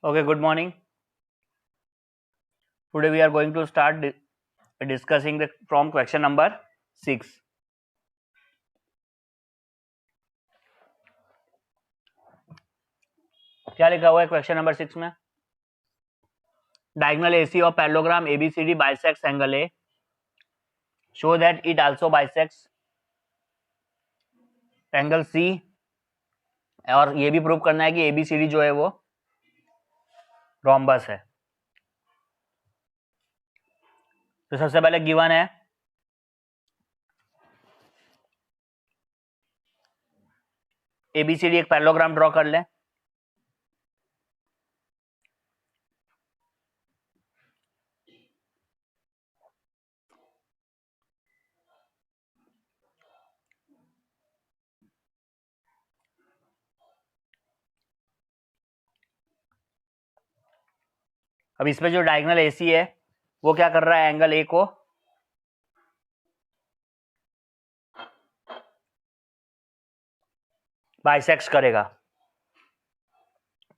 Okay, good morning. Today we are going to start discussing from question number 6. क्या लिखा हुआ है question number 6 में? Diagonal AC of parallelogram ABCD bisects angle A. Show that it also bisects angle C. और ये भी prove करना है कि ABCD जो है वो रोम्बस है. तो सबसे पहले गिवन है ABCD एक पैरेललोग्राम ड्रॉ कर लें. अब इसमें जो डायगोनल AC है वो क्या कर रहा है, एंगल A को बाइसेक्ट करेगा.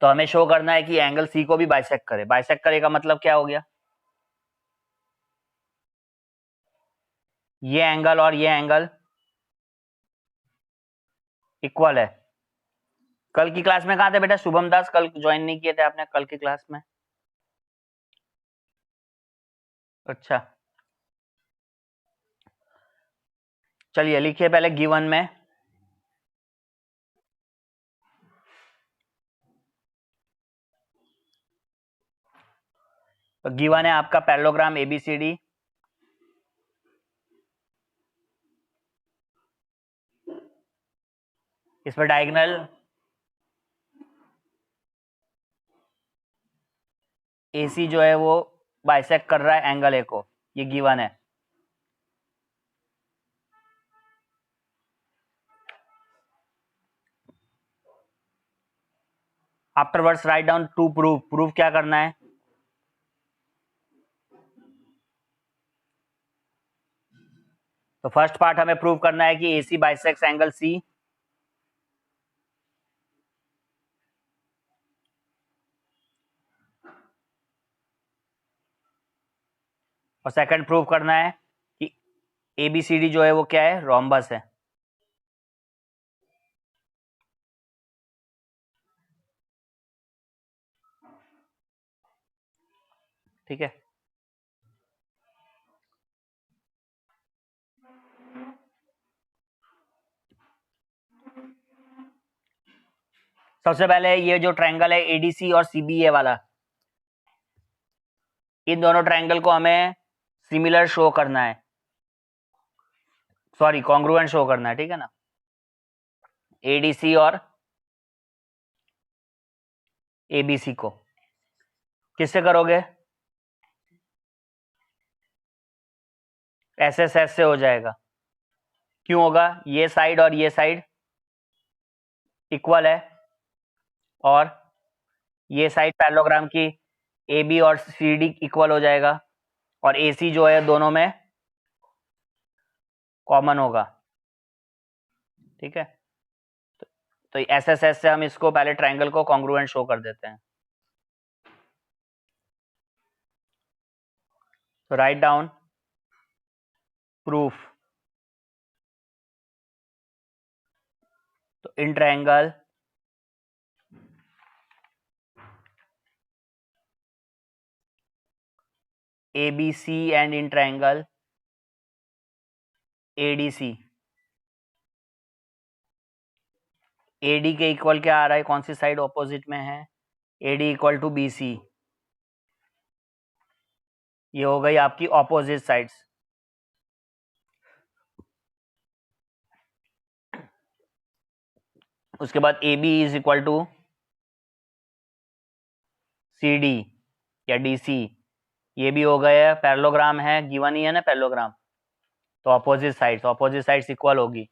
तो हमें शो करना है कि एंगल C को भी बाइसेक्ट करे. बाइसेक्ट करेगा मतलब क्या हो गया, ये एंगल और ये एंगल इक्वल है. कल की क्लास में कहा थे बेटा शुभम दास? कल ज्वाइन नहीं किए थे आपने कल की क्लास में? अच्छा, चलिए लिखिए पहले गिवन में तो गिवन है आपका पैरेललोग्राम ABCD. इस पर डायगोनल AC जो है वो बाइसेक्ट कर रहा है एंगल A को. ये गिवन है. Afterwards write down to prove क्या करना है? तो फर्स्ट पार्ट हमें प्रूव करना है कि AC बाइसेक्ट्स एंगल C. और सेकंड प्रूव करना है कि ABCD जो है वो क्या है, रोम्बस है. ठीक है. सबसे पहले ये जो ट्रायंगल है ADC और CBA वाला, इन दोनों ट्रायंगल को हमें सिमिलर शो करना है, सॉरी कॉन्ग्रुएंट शो करना है. ठीक है ना? ADC और ABC को किससे करोगे? SSS से हो जाएगा. क्यों होगा? ये साइड और ये साइड इक्वल है और ये साइड पैरेललोग्राम की AB और CD इक्वल हो जाएगा और AC जो है दोनों में कॉमन होगा. ठीक है. तो SSS से हम इसको पहले ट्रायंगल को कॉन्ग्रुएंट शो कर देते हैं. तो राइट डाउन प्रूफ. तो in triangle ABC and in triangle ADC, AD के इक्वल क्या आ रहा है, कौन सी साइड ऑपोजिट में है? AD equal to BC. ये हो गई आपकी ऑपोजिट साइड्स. उसके बाद AB is equal to CD या DC. ये भी हो गया पैरेललोग्राम है, गिवन ही है ना पैरेललोग्राम. तो ऑपोजिट साइड्स इक्वल होगी.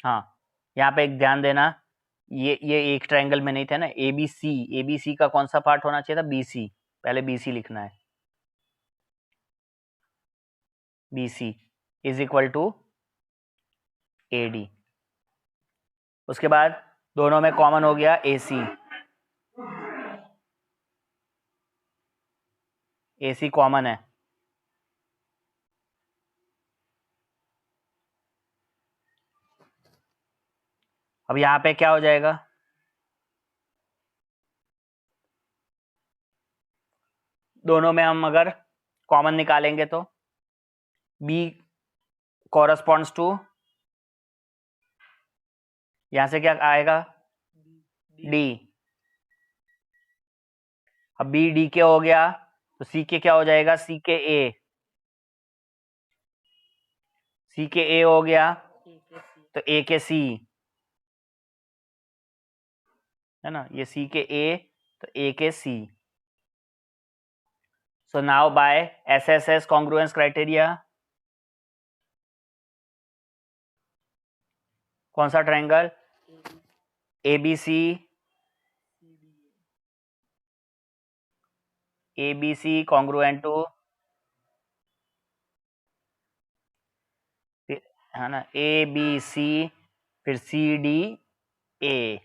हाँ, यहाँ पे एक ध्यान देना, ये एक ट्रायंगल में नहीं थे ना. ABC का कौन सा पार्ट होना चाहिए था? BC. पहले BC लिखना है. BC is equal to AD. उसके बाद दोनों में कॉमन हो गया AC, AC कॉमन है। अब यहां पे क्या हो जाएगा, दोनों में हम अगर कॉमन निकालेंगे तो B कॉरस्पॉन्ड्स टू, यहां से क्या आएगा D। अब B D के हो गया तो C के क्या हो जाएगा, C के A, C के A हो गया तो A के C, है ना, ये C के A तो A के C। So now by SSS congruence criteria, कौन सा triangle, ABC, ABC congruent to, है ना, ABC फिर CDA।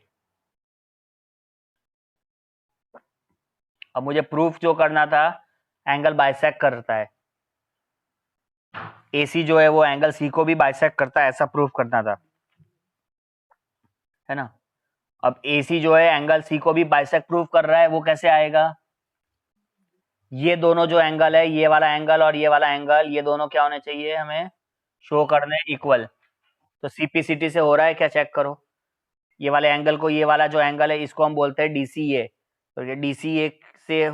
अब मुझे प्रूफ जो करना था, एंगल बाइसेक्ट करता है, AC जो है वो एंगल C को भी बाइसेक्ट करता है, ऐसा प्रूफ करना था, है ना। अब AC जो है एंगल C को भी बाइसेक्ट प्रूफ कर रहा है, वो कैसे आएगा, ये दोनों जो एंगल है, ये वाला एंगल और ये वाला एंगल, ये दोनों क्या होने चाहिए, हमें शो करने इक्वल। तो CPCT से हो रहा है क्या, चेक करो, ये वाले एंगल को, ये वाला जो एंगल है इसको हम बोलते हैं DCA, तो ये DCA से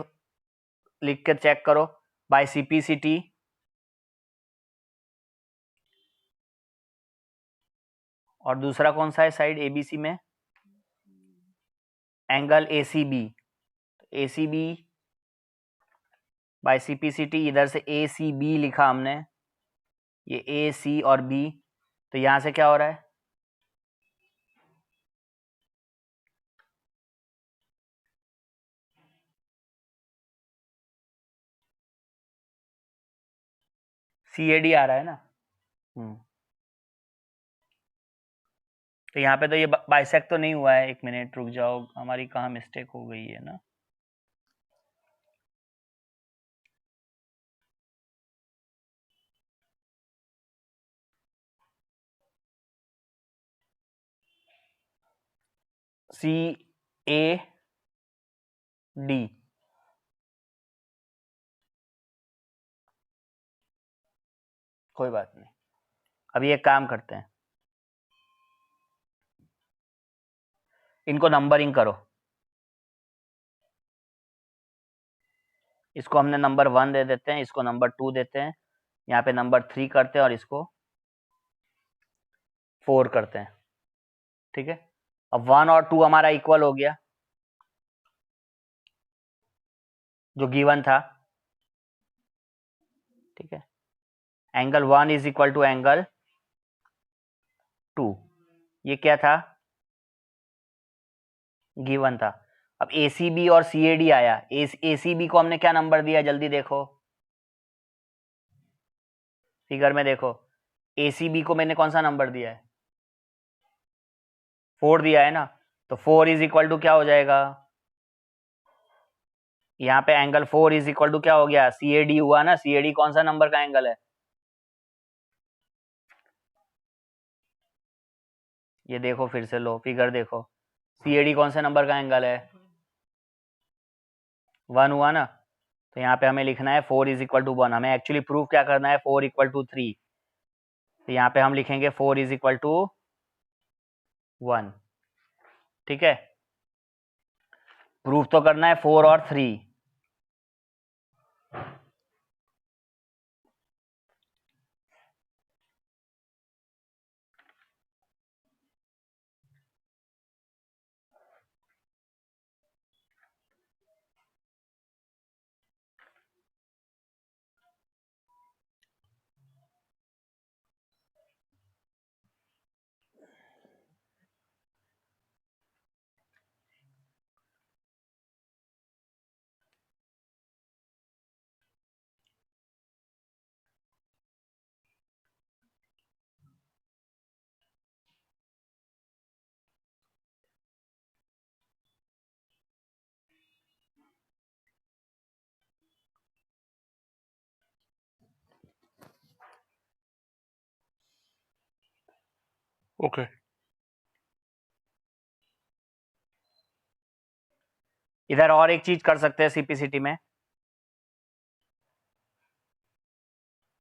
लिख कर चेक करो बाय CPCT। और दूसरा कौन सा है साइड ABC में, angle ACB, ACB by CPCT, इधर से ACB लिखा हमने, ये AC और B, तो यहां से क्या हो रहा है, CAD आ रहा है ना। तो यहाँ पे तो ये बाइसेक्ट तो नहीं हुआ है, एक मिनट रुक जाओ, हमारी कहाँ मिस्टेक हो गई है ना, CAD, कोई बात नहीं। अभी एक काम करते हैं, इनको नंबरिंग करो, इसको हमने नंबर 1 दे देते हैं, इसको नंबर 2 देते हैं, यहाँ पे नंबर 3 करते हैं और इसको 4 करते हैं, ठीक है। अब 1 और 2 हमारा इक्वल हो गया, जो गिवन था, ठीक है। Angle 1 is equal to angle 2, ये क्या था, गिवन था। अब ACB और CAD आया, ACB को हमने क्या नंबर दिया, जल्दी देखो, फिगर में देखो, ACB को मैंने कौन सा नंबर दिया है, 4 दिया है ना, तो 4 इज इक्वल टू क्या हो जाएगा, यहाँ पे एंगल 4 इज इक्वल टू क्या हो गया, CAD हुआ ना, CAD कौन सा नंबर का एंगल है, ये देखो फिर से, लो फिगर देखो, CAD कौन से नंबर का एंगल है, 1 हुआ ना, तो यहाँ पे हमें लिखना है 4 इज इक्वल टू 1, हमें एक्चुअली प्रूफ क्या करना है, 4 इक्वल टू 3, तो यहाँ पे हम लिखेंगे 4 इज इक्वल टू 1, ठीक है। प्रूफ तो करना है 4 और 3, ओके। इधर और एक चीज कर सकते हैं सीपीसीटी में,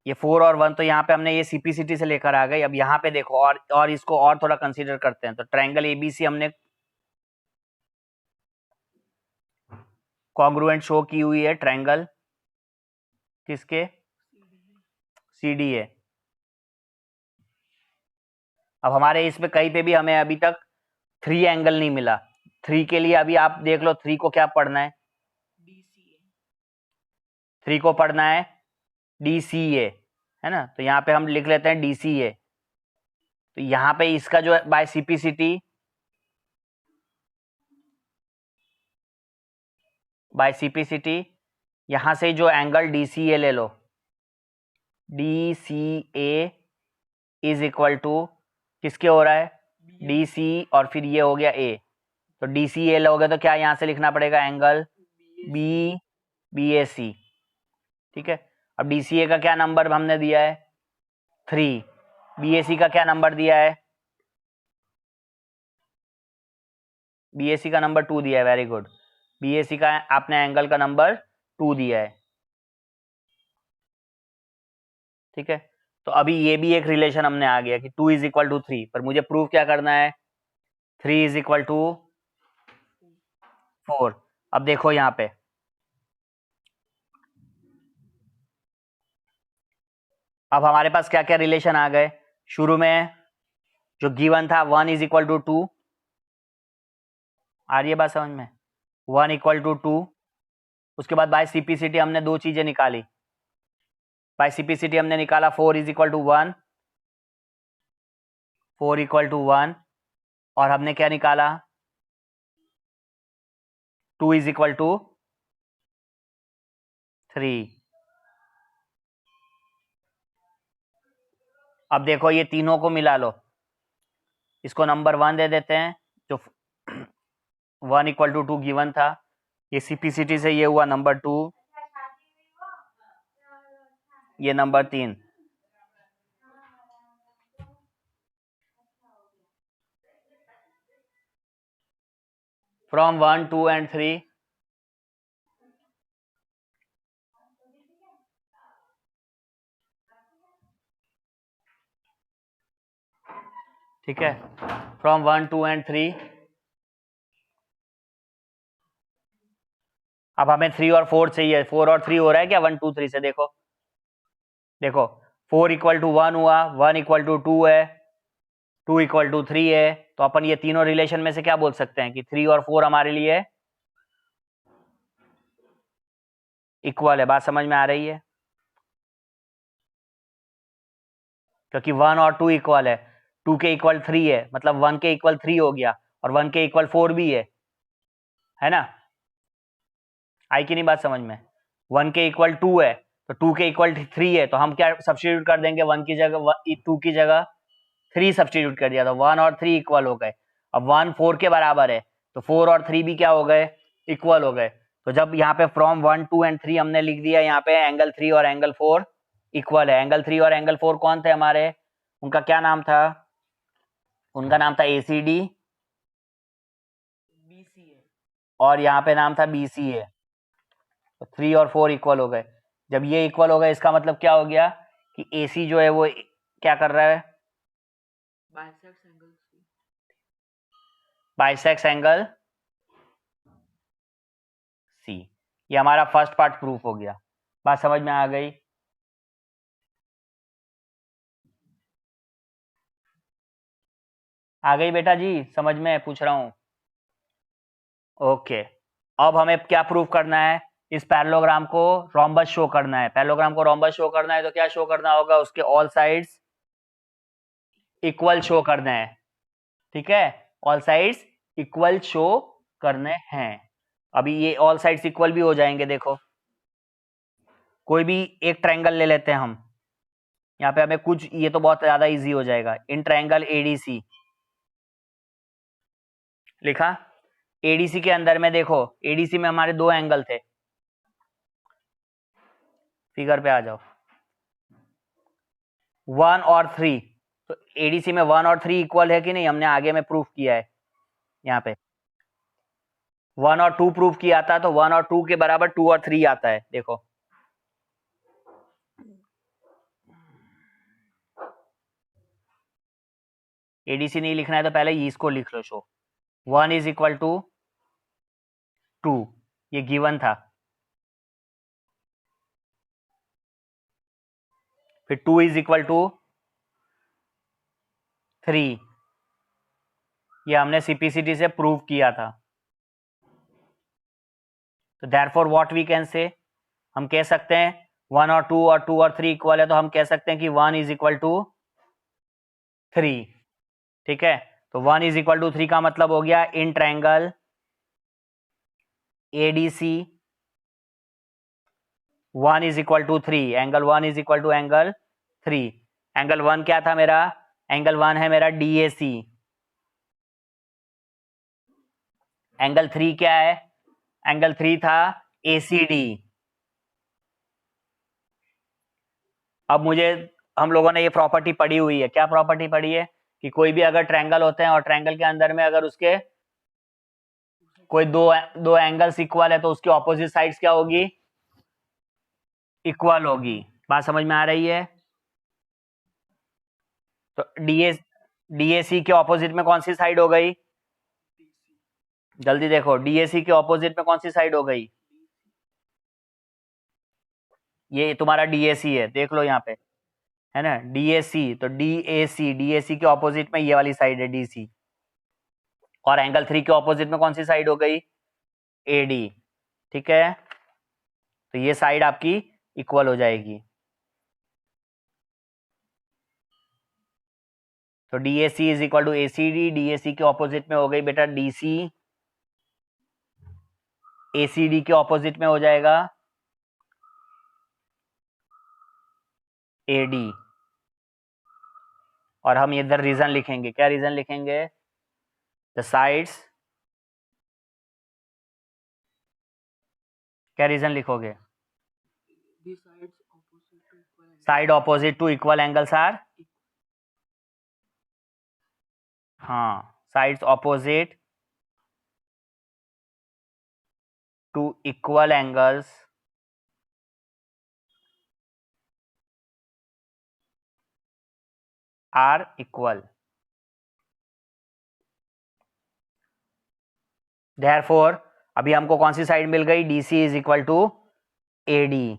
ये 4 और 1 तो यहाँ पे हमने ये सीपीसीटी से लेकर आ गए। अब यहाँ पे देखो और इसको और थोड़ा कंसीडर करते हैं। तो ट्रायंगल एबीसी हमने कॉन्ग्रुएंट शो की हुई है, ट्रायंगल किसके, सीडीए। अब हमारे इसमें कहीं पे भी हमें अभी तक 3 एंगल नहीं मिला। 3 के लिए अभी आप देख लो 3 को क्या पढ़ना है, 3 को पढ़ना है डीसीए, है ना। तो यहाँ पे हम लिख लेते हैं डीसीए। तो यहाँ पे इसका जो है बाय सीपीसीटी, बाय सीपीसीटी यहाँ से जो एंगल डीसीए ले लो, डीसीए इज इक्वल टू किसके हो रहा है, डीसी, और फिर ये हो गया ए। तो डीसीए लोगे तो क्या यहाँ से लिखना पड़ेगा, एंगल बी बीएसी, ठीक है। अब डीसीए का क्या नंबर हमने दिया है, 3। बीएसी का क्या नंबर दिया है, बीएसी का नंबर 2 दिया है, वेरी गुड। बीएसी का आपने एंगल का नंबर 2 दिया है, ठीक है। तो अभी ये भी एक रिलेशन हमने आ गया कि 2 इज इक्वल टू 3, पर मुझे प्रूव क्या करना है, 3 इज इक्वल टू 4। अब देखो यहाँ पे अब हमारे पास क्या क्या रिलेशन आ गए। शुरू में जो गिवन था 1 इज इक्वल टू 2, आ रही है बात समझ में, 1 इक्वल टू 2। उसके बाद बाय सीपीसीटी हमने दो चीजें निकाली, बाय सीपीसीटी हमने निकाला 4 is equal to 1, 4 equal to 1, और हमने क्या निकाला, 2 इज इक्वल टू 3। अब देखो ये तीनों को मिला लो, इसको नंबर 1 दे देते हैं, जो 1 इक्वल टू 2 गिवन था, ये सीपीसीटी से ये हुआ नंबर 2, ये नंबर 3। फ्रॉम 1, 2 एंड 3 ठीक है, फ्रॉम 1, 2 एंड 3। अब हमें 3 और 4 चाहिए, 4 और 3 हो रहा है क्या 1, 2, 3 से, देखो देखो 4 इक्वल टू 1 हुआ, 1 इक्वल टू 2 है, 2 इक्वल टू 3 है। तो अपन ये तीनों रिलेशन में से क्या बोल सकते हैं कि 3 और 4 हमारे लिए इक्वल है। बात समझ में आ रही है, क्योंकि 1 और 2 इक्वल है, 2 के इक्वल 3 है, मतलब 1 के इक्वल 3 हो गया, और 1 के इक्वल 4 भी है ना। आई कि नहीं बात समझ में, 1 के इक्वल 2 है तो 2 के इक्वल 3 है, तो हम क्या सब्स्टिट्यूट कर देंगे, 1 की जगह 2 की जगह 3 सब्स्टिट्यूट कर दिया, तो 1 और 3 इक्वल हो गए। अब 1 4 के बराबर है, तो 4 और 3 भी क्या हो गए, इक्वल हो गए। तो जब यहाँ पे फ्रॉम 1, 2 एंड 3 हमने लिख दिया, यहाँ पे एंगल 3 और एंगल 4 इक्वल है। एंगल 3 और एंगल 4 कौन थे हमारे, उनका क्या नाम था, उनका नाम था एसीडी, और यहाँ पे नाम था बीसीए। तो 3 और 4 इक्वल हो गए। जब ये इक्वल हो गए, इसका मतलब क्या हो गया कि एसी जो है वो क्या कर रहा है, बाइसेक्स एंगल सी। ये हमारा फर्स्ट पार्ट प्रूफ हो गया। बात समझ में आ गई, आ गई बेटा जी, समझ में पूछ रहा हूं। ओके, अब हमें क्या प्रूफ करना है, इस पैरेललोग्राम को रोम्बस शो करना है। पैरेललोग्राम को रोम्बस शो करना है तो क्या शो करना होगा, उसके ऑल साइड्स इक्वल शो करने हैं, ठीक है, ऑल साइड्स इक्वल शो करने हैं। अभी ये ऑल साइड्स इक्वल भी हो जाएंगे। देखो कोई भी एक ट्रायंगल ले लेते हैं हम, यहाँ पे हमें कुछ, ये तो बहुत ज्यादा इजी हो जाएगा। इन ट्रायंगल एडीसी लिखा, एडीसी के अंदर में देखो, एडीसी में हमारे दो एंगल थे, फिगर पे आ जाओ, 1 और 3। तो एडीसी में 1 और 3 इक्वल है कि नहीं, हमने आगे में प्रूफ किया है यहाँ पे 1 और 2 प्रूफ किया था, तो 1 और 2 के बराबर 2 और 3 आता है। देखो एडीसी नहीं लिखना है तो पहले इसको लिख लो। शो 1 इज इक्वल टू 2, ये गिवन था। फिर 2 इज इक्वल टू 3, ये हमने सीपीसीटी से प्रूव किया था। तो देयरफॉर व्हाट वी कैन से, हम कह सकते हैं 1 और 2 और 2 और 3 इक्वल है, तो हम कह सकते हैं कि 1 इज इक्वल टू 3। ठीक है, तो 1 इज इक्वल टू 3 का मतलब हो गया in triangle ADC 1 is equal to 3, angle 1 is equal to angle 3। Angle 1 क्या था मेरा, एंगल 1 है मेरा डीएसी। एंगल 3 क्या है, एंगल 3 था एसीडी। अब हम लोगों ने ये प्रॉपर्टी पढ़ी हुई है, क्या प्रॉपर्टी पढ़ी है कि कोई भी अगर ट्रायंगल होते हैं और ट्रायंगल के अंदर में अगर उसके कोई दो एंगल्स इक्वल है तो उसकी ऑपोजिट साइड्स क्या होगी, इक्वल होगी। बात समझ में आ रही है। तो डीएसी के ऑपोजिट में कौन सी साइड हो गई, जल्दी देखो, डीएसी के ऑपोजिट में कौन सी साइड हो गई, ये तुम्हारा डीएसी है, देख लो यहाँ पे है ना डीएसी, तो डीएसी के ऑपोजिट में ये वाली साइड है डीसी, और एंगल 3 के ऑपोजिट में कौन सी साइड हो गई, एडी। ठीक है, तो ये साइड आपकी इक्वल हो जाएगी। तो DAC is equal to ACD, DAC के ऑपोजिट में हो गई बेटा डीसी, एसीडी के ऑपोजिट में हो जाएगा एडी। और हम इधर रीजन लिखेंगे, क्या रीजन लिखेंगे, द साइड्स, क्या रीजन लिखोगे, side opposite to equal angles are, हाँ sides opposite to equal angles are equal. Therefore अभी हमको कौन सी साइड मिल गई, DC is equal to AD,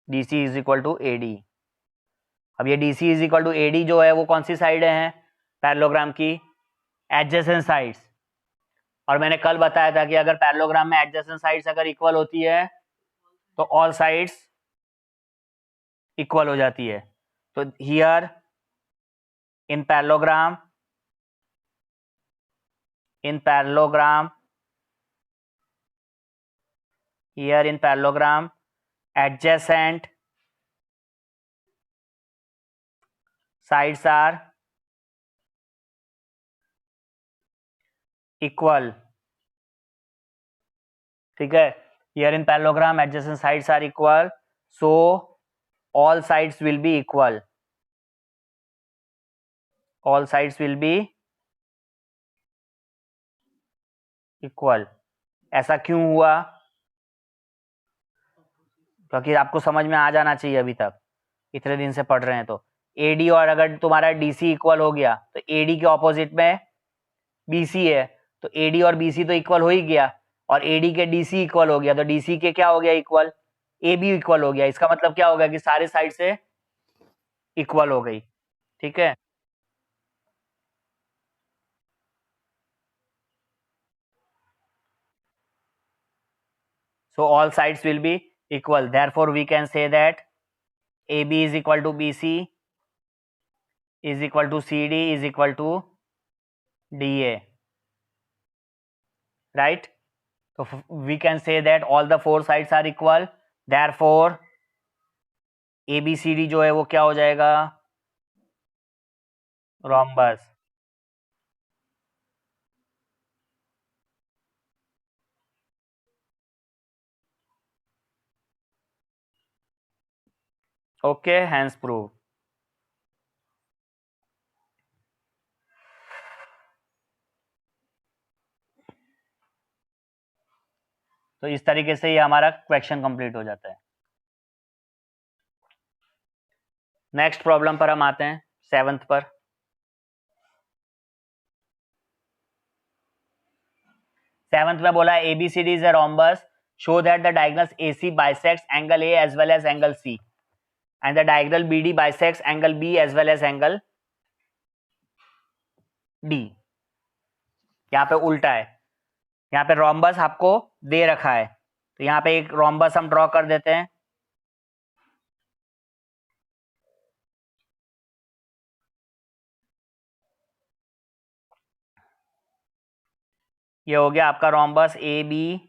DC is equal to AD. अब ये DC is equal to AD जो है वो कौन सी साइड है पैरेललोग्राम की, एडजेसेंट साइड्स। और मैंने कल बताया था कि अगर पैरेललोग्राम में एडजेसेंट साइड्स अगर इक्वल होती है तो ऑल साइड्स इक्वल हो जाती है। तो here in parallelogram, in parallelogram, here in parallelogram adjacent sides are equal। ठीक है, here in parallelogram adjacent sides are equal, so all sides will be equal, all sides will be equal। ऐसा क्यों हुआ, क्योंकि आपको समझ में आ जाना चाहिए, अभी तक इतने दिन से पढ़ रहे हैं तो एडी और अगर तुम्हारा डीसी इक्वल हो गया तो एडी के ऑपोजिट में बीसी है, तो एडी और बीसी तो इक्वल हो ही गया, और एडी के डीसी इक्वल हो गया, तो डीसी के क्या हो गया इक्वल, ए बी इक्वल हो गया। इसका मतलब क्या हो गया कि सारे साइड से इक्वल हो गई। ठीक है, so all sides will be equal, therefore we can say that AB is equal to BC is equal to CD is equal to DA, right? So we can say that all the four sides are equal, therefore ABCD जो है वो क्या हो जाएगा, rhombus। okay, hence proof। तो इस तरीके से ये हमारा क्वेश्चन कंप्लीट हो जाता है। नेक्स्ट प्रॉब्लम पर हम आते हैं, 7th पर। 7th में बोला है ABCD is a rhombus, show that the diagonals AC bisects angle A as well as angle C and the diagonal BD bisects angle B as well as angle D। यहाँ पे उल्टा है, यहाँ पे रोम्बस आपको दे रखा है, तो यहाँ पे एक रोम्बस हम ड्रॉ कर देते हैं। ये हो गया आपका रोम्बस ABCD।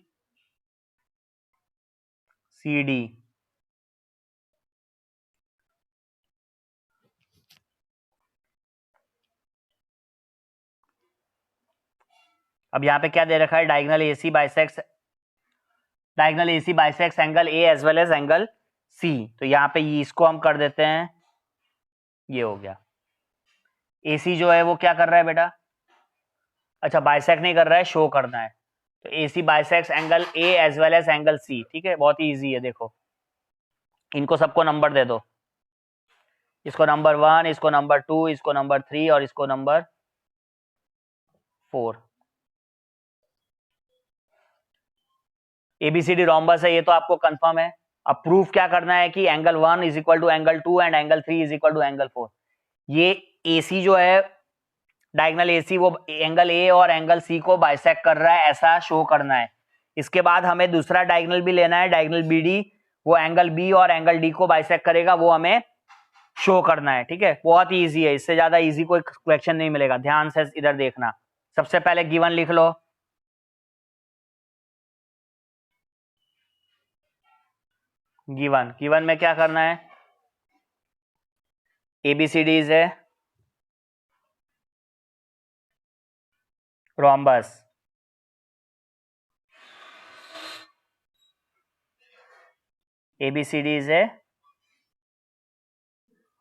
अब यहाँ पे क्या दे रखा है, diagonal AC bisects angle A as well as angle C। तो यहाँ पे इसको हम कर देते हैं, ये हो गया। AC जो है वो क्या कर रहा है बेटा, अच्छा बाइसेक्ट नहीं कर रहा है, शो करना है। तो AC bisects angle A as well as angle C, ठीक है, बहुत ही ईजी है। देखो इनको सबको नंबर दे दो, इसको नंबर 1, इसको नंबर 2, इसको नंबर 3 और इसको नंबर 4। ABCD रोम्बस है, ये तो आपको कंफर्म है। अब प्रूफ क्या करना है कि angle 1 is equal to angle 2 and angle 3 is equal to angle 4। ये AC जो है डायगोनल AC वो एंगल A और एंगल C को बाइसेक्ट कर रहा है, ऐसा शो करना है। इसके बाद हमें दूसरा डायगोनल भी लेना है, डायगोनल BD, वो एंगल B और एंगल D को बाइसेक्ट करेगा, वो हमें शो करना है। ठीक है, बहुत ही ईजी है, इससे ज्यादा ईजी कोई क्वेश्चन नहीं मिलेगा। ध्यान से इधर देखना, सबसे पहले गिवन लिख लो। गिवन में क्या करना है, ABCD है रोम्बस, ABCD है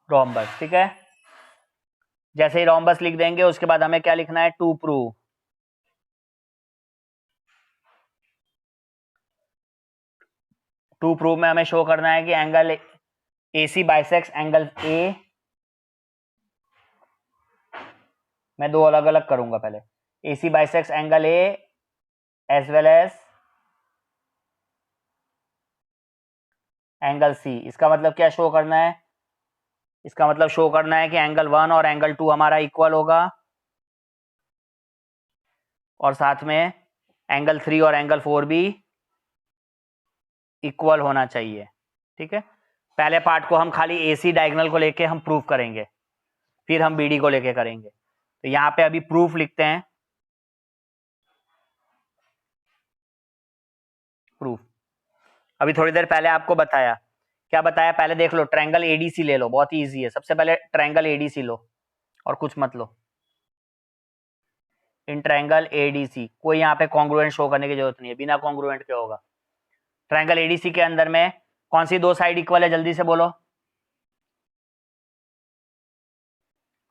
रोम्बस, ठीक है। जैसे ही रोम्बस लिख देंगे उसके बाद हमें क्या लिखना है, टू प्रूव। टू प्रूव में हमें शो करना है कि angle AC bisects angle A, मैं दो अलग अलग करूंगा पहले, AC bisects angle A as well as angle C। इसका मतलब क्या शो करना है, इसका मतलब शो करना है कि एंगल 1 और एंगल 2 हमारा इक्वल होगा और साथ में एंगल 3 और एंगल 4 भी इक्वल होना चाहिए। ठीक है, पहले पार्ट को हम खाली AC डायगोनल को लेके हम प्रूफ करेंगे, फिर हम BD को लेके करेंगे। तो यहाँ पे अभी प्रूफ लिखते हैं, प्रूफ। अभी थोड़ी देर पहले आपको बताया, क्या बताया, पहले देख लो, ट्रायंगल ADC ले लो, बहुत ही ईजी है। सबसे पहले ट्रायंगल ADC लो और कुछ मत लो। इन ट्रायंगल ADC कोई यहाँ पे कॉन्ग्रुएंट शो करने की जरूरत नहीं है, बिना कॉन्ग्रुएंट के होगा। ट्रायंगल ADC के अंदर में कौन सी दो साइड इक्वल है, जल्दी से बोलो।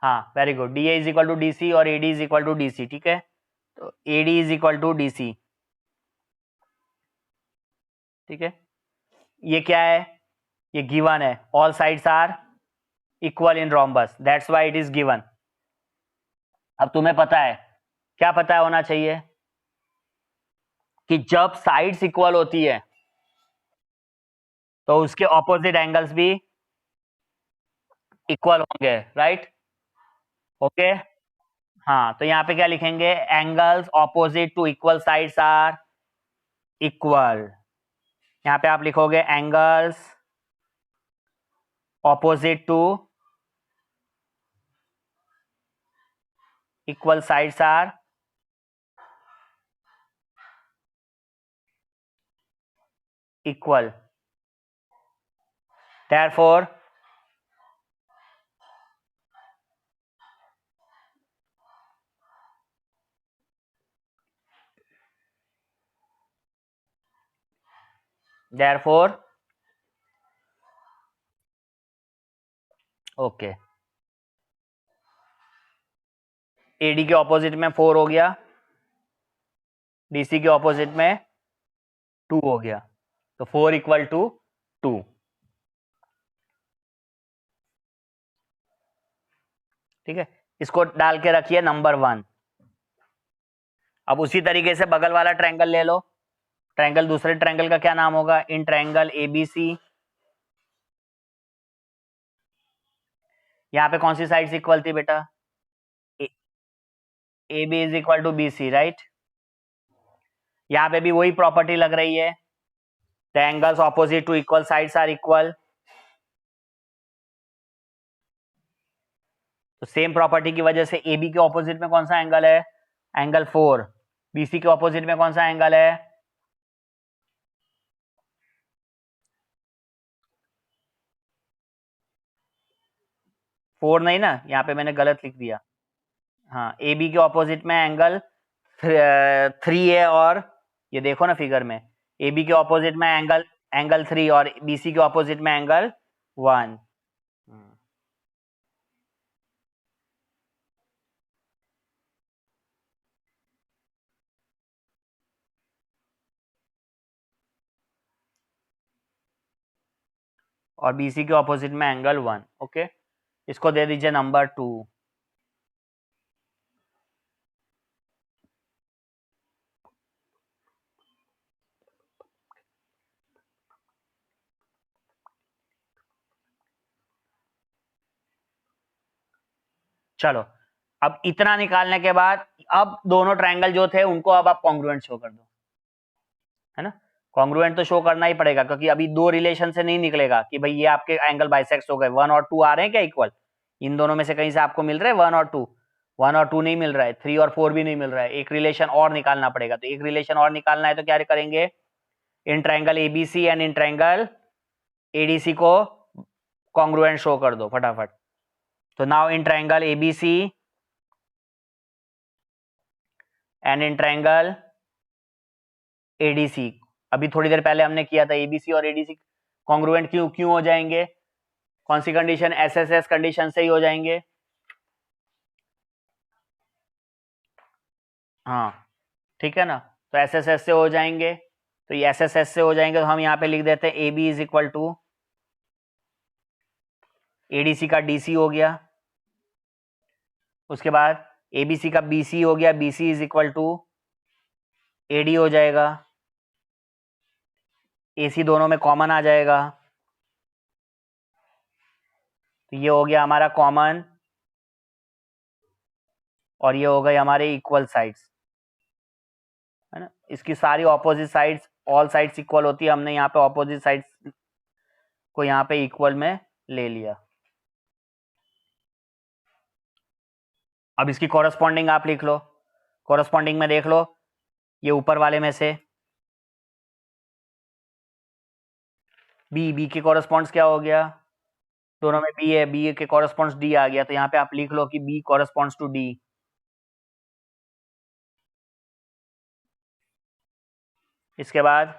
हाँ very good, DA is equal to DC और AD is equal to DC, ठीक है। तो AD is equal to DC, ठीक है। ये क्या है, ये गिवन है, all sides are equal in rhombus, that's why it is given. अब तुम्हें पता है, क्या पता है होना चाहिए, कि जब साइड्स इक्वल होती है तो उसके ऑपोजिट एंगल्स भी इक्वल होंगे, राइट। ओके, हाँ तो यहाँ पे क्या लिखेंगे, angles opposite to equal sides are equal. यहाँ पे आप लिखोगे angles opposite to equal sides are equal, therefore okay, AD के ऑपोजिट में 4 हो गया, DC के ऑपोजिट में 2 हो गया, तो 4 इक्वल टू 2। ठीक है, इसको डाल के रखिए नंबर 1। अब उसी तरीके से बगल वाला ट्रायंगल ले लो। ट्रायंगल, दूसरे ट्रायंगल का क्या नाम होगा? इन ट्रायंगल एबीसी, यहाँ पे कौन सी साइड्स इक्वल थी बेटा? A B is equal to B C, right. यहाँ पे भी वही प्रॉपर्टी लग रही है, the angles opposite to equal sides are equal. तो सेम प्रॉपर्टी की वजह से ए बी के ऑपोजिट में कौन सा एंगल है? एंगल 4। बीसी के ऑपोजिट में कौन सा एंगल है? 4 नहीं ना, यहाँ पे मैंने गलत लिख दिया। हाँ, ए बी के ऑपोजिट में एंगल 3 है, और ये देखो ना फिगर में, ए बी के ऑपोजिट में एंगल 3 और बीसी के ऑपोजिट में एंगल 1। और बीसी के ऑपोजिट में एंगल 1। ओके, इसको दे दीजिए नंबर 2। चलो, अब इतना निकालने के बाद अब दोनों ट्रायंगल जो थे उनको अब आप कॉन्ग्रुएंट शो कर दो, है ना। कॉन्ग्रुएंट तो शो करना ही पड़ेगा, क्योंकि अभी दो रिलेशन से नहीं निकलेगा कि भाई ये आपके एंगल बाइसेक्स हो गए। 1 और 2 आ रहे हैं क्या इक्वल? इन दोनों में से कहीं से आपको मिल रहे हैं 1 और 2? 1 और 2 नहीं मिल रहा है, 3 और 4 भी नहीं मिल रहा है, एक रिलेशन और निकालना पड़ेगा। तो एक रिलेशन और निकालना है तो क्या करेंगे? In triangle ABC and in triangle ADC को कॉन्ग्रुएंट शो कर दो फटाफट। तो now in triangle ABC and in triangle ADC, अभी थोड़ी देर पहले हमने किया था, एबीसी और एडीसी कॉन्ग्रुएंट क्यों क्यों हो जाएंगे? कौन सी कंडीशन? एसएसएस कंडीशन से ही हो जाएंगे। हाँ, ठीक है ना, तो एसएसएस से हो जाएंगे। तो ये एसएसएस से हो जाएंगे, तो हम यहाँ पे लिख देते हैं A B is equal to ADC का डीसी हो गया। उसके बाद एबीसी का बीसी हो गया, BC is equal to AD हो जाएगा। एसी दोनों में कॉमन आ जाएगा, तो ये हो गया हमारा कॉमन, और ये हो गए हमारे इक्वल साइड्स, है ना। इसकी सारी opposite sides, all sides equal होती है, हमने यहाँ पे ऑपोजिट साइड्स को यहाँ पे इक्वल में ले लिया। अब इसकी कॉरेस्पॉन्डिंग आप लिख लो। कॉरेस्पॉन्डिंग में देख लो, ये ऊपर वाले में से बी के कॉरेस्पॉन्ड्स क्या हो गया? दोनों में बी है, बी के कॉरेस्पॉन्ड्स डी आ गया, तो यहाँ पे आप लिख लो कि बी कॉरेस्पॉन्ड्स टू डी। इसके बाद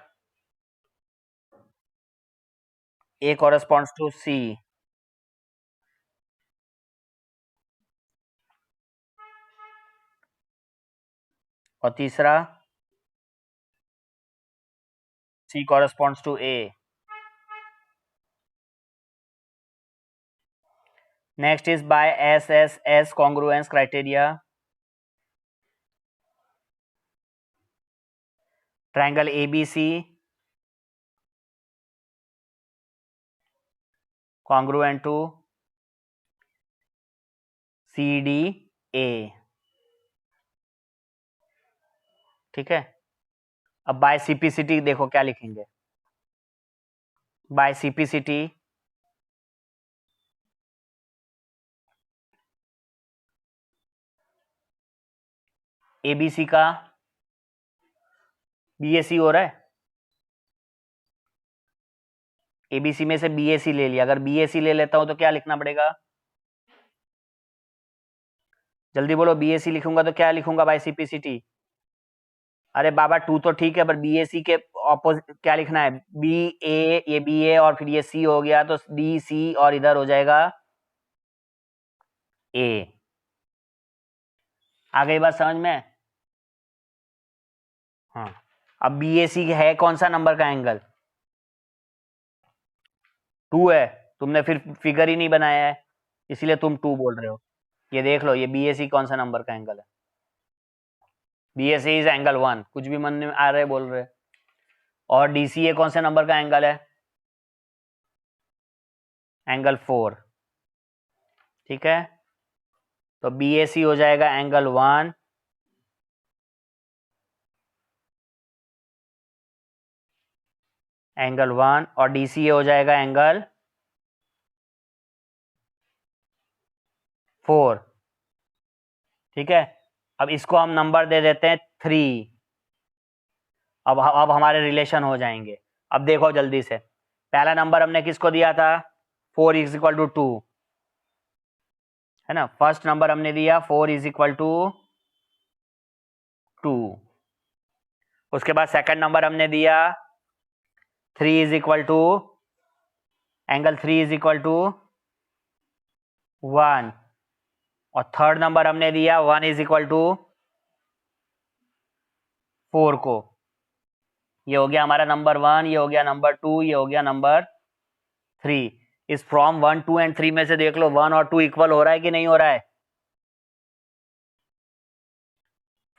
ए कॉरेस्पॉन्ड्स टू सी, और तीसरा C corresponds to A. Next is by S S S congruence criteria, triangle ABC congruent to C D A. ठीक है, अब बाय सीपीसीटी देखो क्या लिखेंगे। बाय सीपीसीटी एबीसी का बीएसी हो रहा है, एबीसी में से बीएसी ले लिया। अगर बीएसी ले लेता हूं तो क्या लिखना पड़ेगा? जल्दी बोलो, बीएसी लिखूंगा तो क्या लिखूंगा बाय सीपीसीटी? अरे बाबा 2 तो ठीक है, पर बीएसी के ऑपोजिट क्या लिखना है? बी ए, ये बी ए और फिर ये सी हो गया, तो डी सी और इधर हो जाएगा ए। आ गई बात समझ में? हाँ, अब BAC है कौन सा नंबर का एंगल? 2 है। तुमने फिर फिगर ही नहीं बनाया है, इसलिए तुम 2 बोल रहे हो। ये देख लो, ये BAC कौन सा नंबर का एंगल है? BAC इज एंगल 1, कुछ भी मन में आ रहे बोल रहे। और DCA कौन से नंबर का एंगल है? एंगल 4। ठीक है, तो BAC हो जाएगा एंगल 1, एंगल 1, और DCA हो जाएगा एंगल 4। ठीक है, अब इसको हम नंबर दे देते हैं 3। अब हमारे रिलेशन हो जाएंगे। अब देखो जल्दी से, पहला नंबर हमने किसको दिया था? 4 इज इक्वल टू 2, है ना। फर्स्ट नंबर हमने दिया 4 इज इक्वल टू 2। उसके बाद सेकंड नंबर हमने दिया 3 is equal to, angle 3 is equal to 1। और थर्ड नंबर हमने दिया 1 इज इक्वल टू 4 को। ये हो गया हमारा नंबर 1, ये हो गया नंबर 2, ये हो गया नंबर 3। इस फ्रॉम 1, 2 एंड 3 में से देख लो 1 और 2 इक्वल हो रहा है कि नहीं हो रहा है?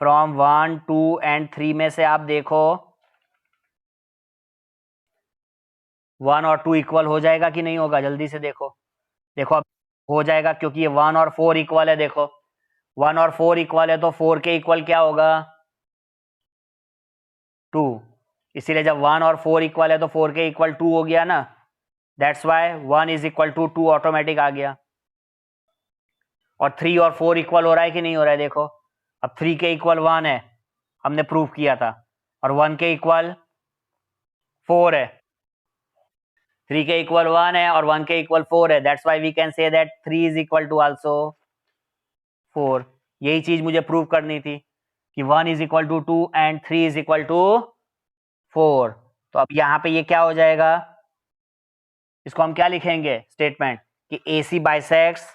फ्रॉम 1, 2 एंड 3 में से आप देखो 1 और 2 इक्वल हो जाएगा कि नहीं होगा? जल्दी से देखो। देखो अब हो जाएगा, क्योंकि ये 1 और 4 इक्वल है। देखो 1 और 4 इक्वल है, तो 4 के इक्वल क्या होगा? 2। इसीलिए जब 1 और 4 इक्वल है तो 4 के इक्वल 2 हो गया ना। That's why 1 is equal to 2 automatic आ गया। और 3 और 4 इक्वल हो रहा है कि नहीं हो रहा है? देखो अब 3 के इक्वल 1 है, हमने प्रूव किया था, और 1 के इक्वल 4 है। 3 के इक्वल 1 है और 1 के इक्वल 4 है। That's why we can say that 3 is equal to also 4। यही चीज मुझे प्रूव करनी थी कि 1 is equal to 2 and 3 is equal to 4। तो अब यहां पे ये क्या हो जाएगा? इसको हम क्या लिखेंगे स्टेटमेंट, कि AC बाइसेक्स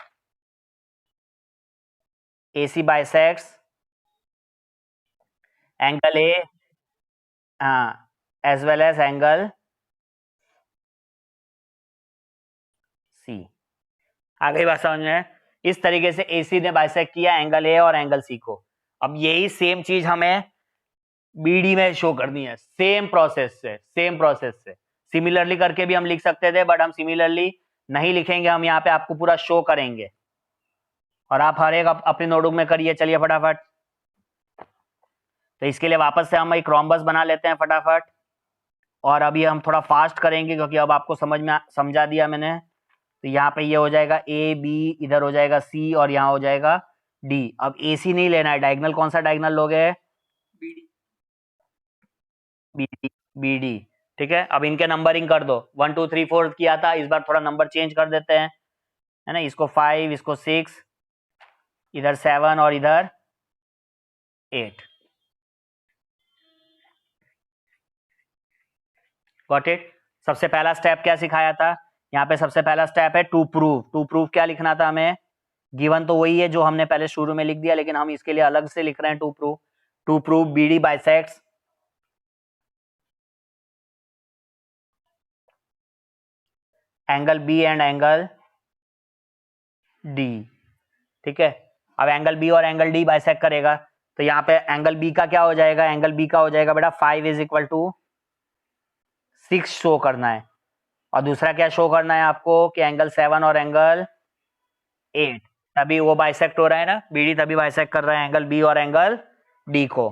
एंगल ए, हाँ, as well as angle C. आ गई बात समझ में? इस तरीके से AC ने बाइसेक्ट किया एंगल ए और एंगल सी को। अब यही सेम चीज हमें BD में शो करनी है, सेम प्रोसेस से, सेम प्रोसेस से। सिमिलरली करके भी हम लिख सकते थे, बट हम सिमिलरली नहीं लिखेंगे, हम यहाँ पे आपको पूरा शो करेंगे, और आप हर एक अपनी नोटबुक में करिए। चलिए फटाफट। तो इसके लिए वापस से हम एक रोम्बस बना लेते हैं फटाफट, और अभी हम थोड़ा फास्ट करेंगे क्योंकि अब आपको समझा दिया मैंने। तो यहाँ पे ये हो जाएगा AB, इधर हो जाएगा C, और यहाँ हो जाएगा D। अब AC नहीं लेना है, डायगोनल कौन सा डायगोनल लोगे? BD। BD। ठीक है, अब इनके नंबरिंग कर दो। 1 2 3 4 किया था, इस बार थोड़ा नंबर चेंज कर देते हैं, है ना। इसको 5, इसको 6, इधर 7 और इधर 8। Got it. सबसे पहला स्टेप क्या सिखाया था? यहाँ पे सबसे पहला स्टेप है टू प्रूव। टू प्रूव क्या लिखना था हमें? गिवन तो वही है जो हमने पहले शुरू में लिख दिया, लेकिन हम इसके लिए अलग से लिख रहे हैं to prove. To prove BD bisects angle B and angle D। ठीक है, अब एंगल B और एंगल D बाइसेक्ट करेगा, तो यहाँ पे एंगल B का क्या हो जाएगा? एंगल B का हो जाएगा बेटा 5 इज इक्वल टू 6 शो करना है। और दूसरा क्या शो करना है आपको? कि एंगल 7 और एंगल 8, तभी वो बाइसेक्ट हो रहा है ना। BD तभी बाइसेक्ट कर रहा है एंगल B और एंगल D को।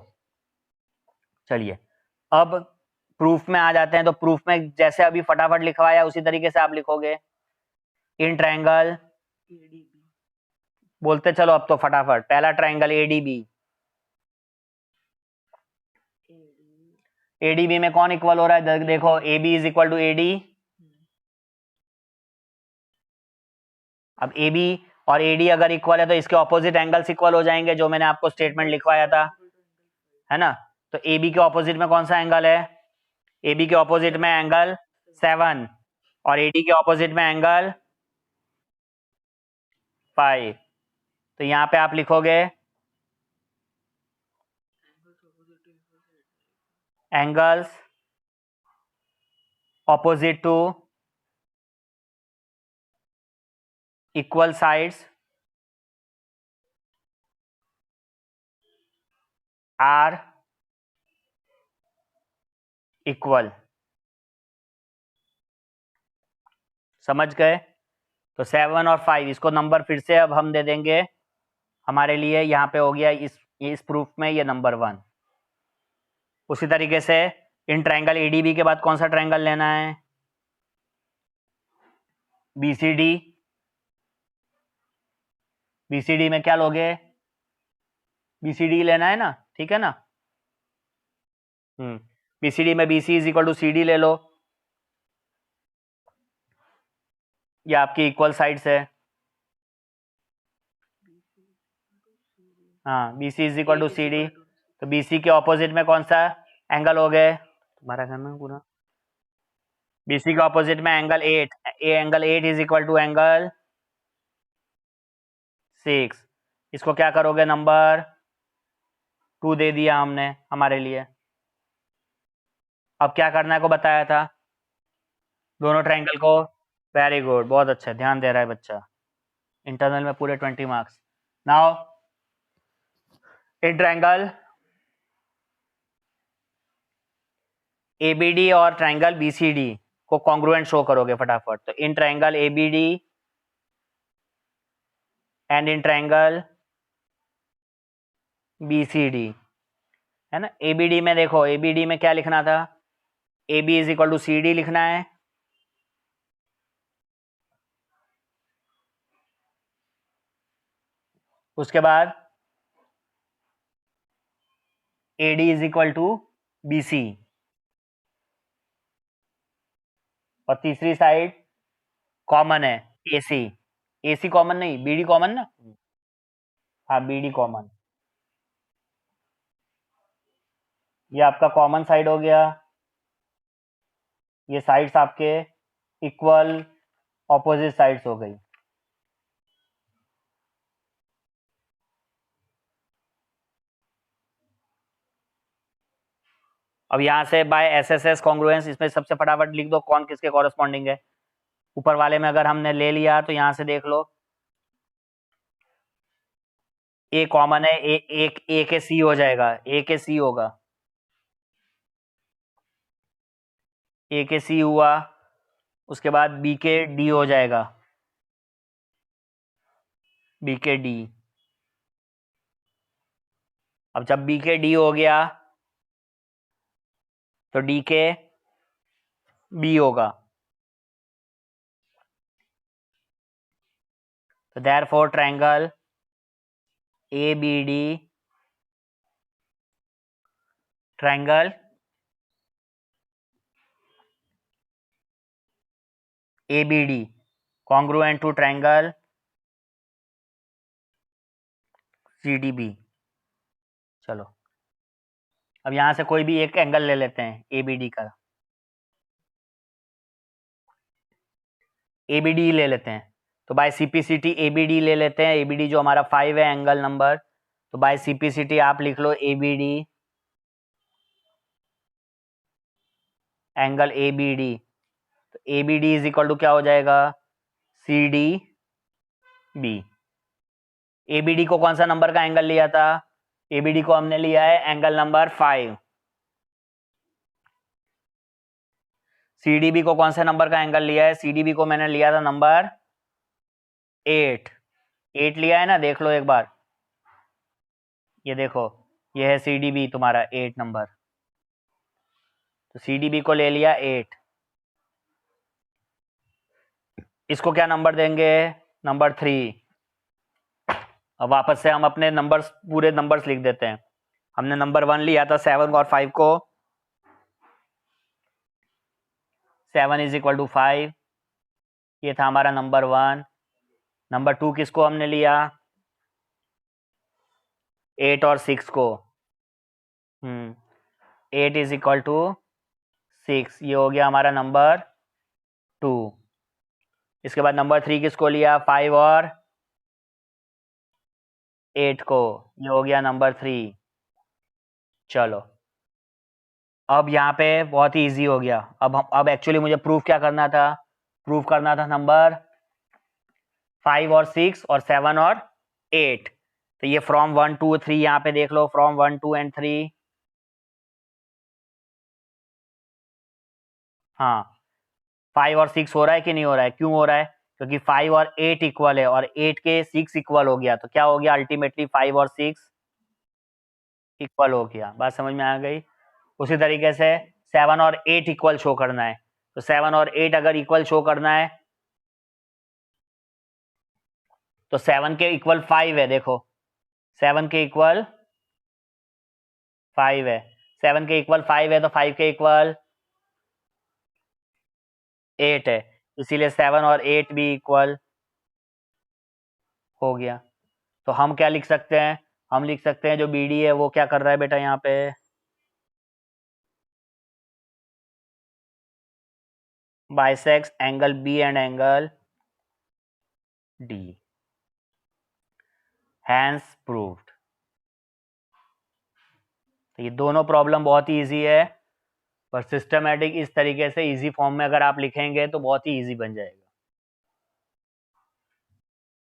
चलिए अब प्रूफ में आ जाते हैं। तो प्रूफ में जैसे अभी फटाफट लिखवाया उसी तरीके से आप लिखोगे। इन ट्रायंगल, बोलते चलो अब तो फटाफट। पहला ट्रायंगल ADB। ADB में कौन इक्वल हो रहा है? देखो AB is equal to AD। अब AB और AD अगर इक्वल है तो इसके ऑपोजिट एंगल्स इक्वल हो जाएंगे, जो मैंने आपको स्टेटमेंट लिखवाया था, है ना। तो AB के ऑपोजिट में कौन सा एंगल है? AB के ऑपोजिट में एंगल 7, और AD के ऑपोजिट में एंगल 5। तो यहाँ पे आप लिखोगे angles opposite to equal sides are equal। समझ गए? तो 7 और 5 इसको नंबर फिर से अब हम दे देंगे हमारे लिए, यहाँ पे हो गया इस प्रूफ में ये नंबर 1। उसी तरीके से इन ट्रायंगल एडीबी के बाद कौन सा ट्रायंगल लेना है? बीसीडी। बीसीडी में क्या लोगे? बीसीडी लेना है ना, ठीक है ना? बीसीडी में BC is equal to C D ले लो, ये आपकी इक्वल साइड्स है। हाँ, BC is equal to C D, तो बीसी के ऑपोजिट में कौन सा एंगल हो गए? तुम्हारा करना पूरा। बीसी के ऑपोजिट में angle 8, angle 8 is equal to angle 6। इसको क्या करोगे? नंबर 2 दे दिया हमने हमारे लिए। अब क्या करना है को बताया था दोनों ट्रायंगल को। वेरी गुड, बहुत अच्छा, ध्यान दे रहा है बच्चा। इंटरनल में पूरे 20 marks. Now in triangle ABD और ट्रायंगल बीसीडी को कॉन्ग्रुएंट शो करोगे फटाफट। तो in triangle ABD and in triangle BCD, है ना? एबीडी में देखो, एबीडी में क्या लिखना था? A B is equal to C D लिखना है। उसके बाद A D is equal to B C, और तीसरी साइड कॉमन है A C. A C common नहीं, बी डी कॉमन ना? हाँ, बी डी कॉमन। ये आपका कॉमन साइड हो गया। ये साइड्स आपके इक्वल ऑपोजिट साइड्स हो गई। अब यहां से bye S S S congruence इसमें सबसे फटाफट लिख दो कौन किसके कॉरेस्पॉन्डिंग है। ऊपर वाले में अगर हमने ले लिया तो यहां से देख लो, ए कॉमन है, ए के सी हो जाएगा, ए के सी होगा, ए के सी हुआ। उसके बाद बी के डी हो जाएगा, बी के डी। अब जब बी के डी हो गया तो डी के बी होगा। तो therefore triangle A B D, triangle A B D congruent to triangle C D B. चलो अब यहां से कोई भी एक एंगल ले लेते हैं ए बी डी का, ए बी डी ले लेते हैं। तो by CPCT A B D ले लेते हैं, ए बी डी जो हमारा 5 है एंगल नंबर। तो बाय सीपीसीटी आप लिख लो A B D, angle A B D. तो A B D is equal to क्या हो जाएगा? C D B. A B D को कौन सा नंबर का एंगल लिया था? ए बी डी को हमने लिया है angle number 5। C D B को कौन सा नंबर का एंगल लिया है? सी डी बी को मैंने लिया था नंबर 8। 8 लिया है ना, देख लो एक बार, ये देखो, ये है सी डी बी तुम्हारा 8 नंबर। तो सी डी बी को ले लिया 8। इसको क्या नंबर देंगे? नंबर 3। अब वापस से हम अपने नंबर्स, पूरे नंबर्स लिख देते हैं। हमने नंबर 1 लिया था 7 और 5 को, 7 इज इक्वल टू 5, ये था हमारा नंबर 1। नंबर 2 किसको हमने लिया? 8 और 6 को। 8 इज इक्वल टू 6, ये हो गया हमारा नंबर 2। इसके बाद नंबर 3 किसको लिया? 5 और 8 को, ये हो गया नंबर 3। चलो अब यहाँ पे बहुत ही इजी हो गया। अब एक्चुअली मुझे प्रूफ क्या करना था, प्रूफ करना था नंबर 5 और 6 और 7 और 8। तो ये फ्रॉम 1 2 3 यहाँ पे देख लो, फ्रॉम 1 2 एंड 3। हाँ 5 और 6 हो रहा है कि नहीं हो रहा है? क्यों हो रहा है? क्योंकि 5 और 8 इक्वल है और 8 के 6 इक्वल हो गया, तो क्या हो गया अल्टीमेटली 5 और 6 इक्वल हो गया। बात समझ में आ गई? उसी तरीके से 7 और 8 इक्वल शो करना है, तो 7 और 8 अगर इक्वल शो करना है तो 7 के इक्वल 5 है। देखो 7 के इक्वल 5 है, 7 के इक्वल 5 है तो 5 के इक्वल 8 है, इसीलिए 7 और 8 भी इक्वल हो गया। तो हम क्या लिख सकते हैं? हम लिख सकते हैं जो बी डी है वो क्या कर रहा है बेटा यहाँ पे, bisects angle B and angle D, hence proved. तो ये दोनों प्रॉब्लम बहुत ही इजी है, पर सिस्टमेटिक इस तरीके से इजी फॉर्म में अगर आप लिखेंगे तो बहुत ही इजी बन जाएगा।